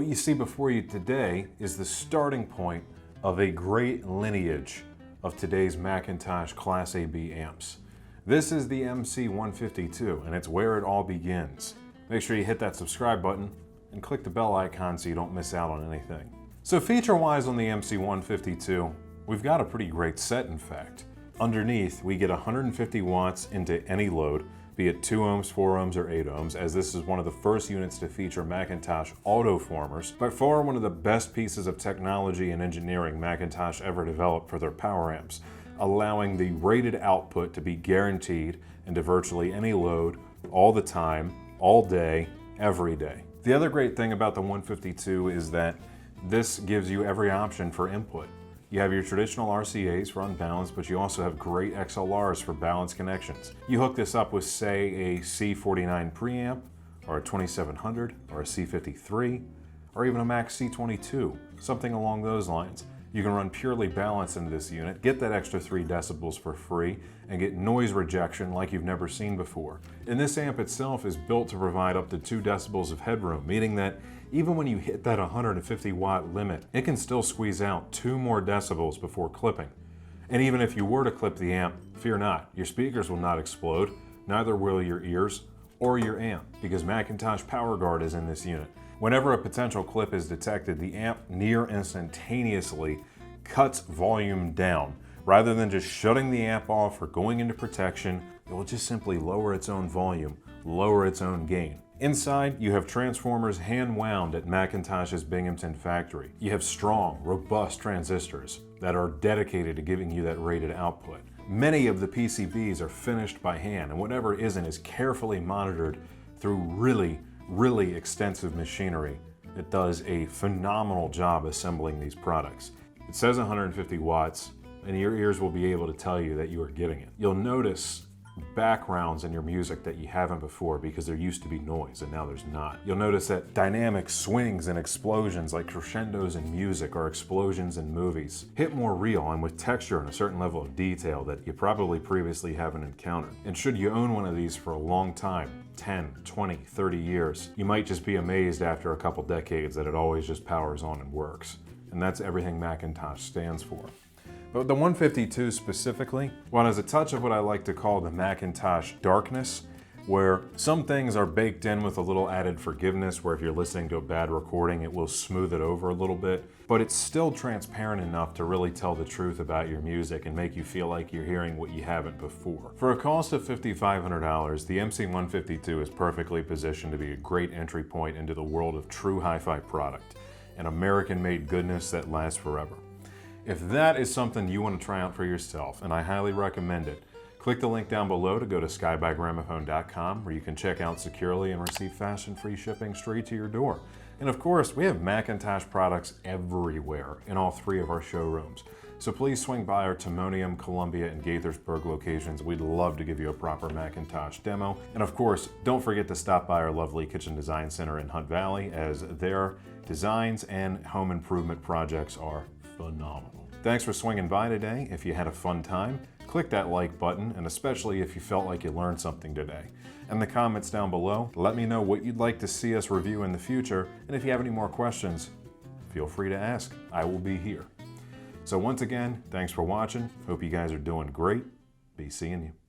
What you see before you today is the starting point of a great lineage of today's McIntosh Class AB amps. This is the MC152, and it's where it all begins. Make sure you hit that subscribe button and click the bell icon so you don't miss out on anything. So feature-wise on the MC152, we've got a pretty great set, in fact. Underneath, we get 150 watts into any load, be it 2 ohms, 4 ohms, or 8 ohms, as this is one of the first units to feature McIntosh Autoformers. By far one of the best pieces of technology and engineering McIntosh ever developed for their power amps, allowing the rated output to be guaranteed into virtually any load, all the time, all day, every day. The other great thing about the 152 is that this gives you every option for input. You have your traditional RCAs for unbalanced, but you also have great XLRs for balanced connections. You hook this up with, say, a C49 preamp, or a 2700, or a C53, or even a Max C22, something along those lines. You can run purely balanced into this unit, get that extra 3 decibels for free, and get noise rejection like you've never seen before. And this amp itself is built to provide up to 2 decibels of headroom, meaning that even when you hit that 150 watt limit, it can still squeeze out 2 more decibels before clipping. And even if you were to clip the amp, fear not, your speakers will not explode, neither will your ears or your amp, because McIntosh PowerGuard is in this unit. Whenever a potential clip is detected, the amp near instantaneously cuts volume down. Rather than just shutting the amp off or going into protection, it will just simply lower its own volume, lower its own gain. Inside, you have transformers hand-wound at McIntosh's Binghamton factory. You have strong, robust transistors that are dedicated to giving you that rated output. Many of the PCBs are finished by hand, and whatever isn't is carefully monitored through really extensive machinery that does a phenomenal job assembling these products. It says 150 watts, and your ears will be able to tell you that you are getting it. You'll notice backgrounds in your music that you haven't before because there used to be noise and now there's not. You'll notice that dynamic swings and explosions like crescendos in music or explosions in movies hit more real and with texture and a certain level of detail that you probably previously haven't encountered. And should you own one of these for a long time, 10, 20, 30 years, you might just be amazed after a couple decades that it always just powers on and works. And that's everything McIntosh stands for. But the 152 specifically, well, has a touch of what I like to call the McIntosh darkness, where some things are baked in with a little added forgiveness, where if you're listening to a bad recording, it will smooth it over a little bit, but it's still transparent enough to really tell the truth about your music and make you feel like you're hearing what you haven't before. For a cost of $5,500, the MC152 is perfectly positioned to be a great entry point into the world of true hi-fi product, an American-made goodness that lasts forever. If that is something you want to try out for yourself, and I highly recommend it, click the link down below to go to skybygramophone.com where you can check out securely and receive fast and free shipping straight to your door. And of course, we have McIntosh products everywhere in all 3 of our showrooms. So please swing by our Timonium, Columbia, and Gaithersburg locations. We'd love to give you a proper McIntosh demo. And of course, don't forget to stop by our lovely Kitchen Design Center in Hunt Valley, as their designs and home improvement projects are phenomenal. Thanks for swinging by today. If you had a fun time, click that like button, and especially if you felt like you learned something today. In the comments down below, let me know what you'd like to see us review in the future, and if you have any more questions, feel free to ask. I will be here. So once again, thanks for watching. Hope you guys are doing great. Be seeing you.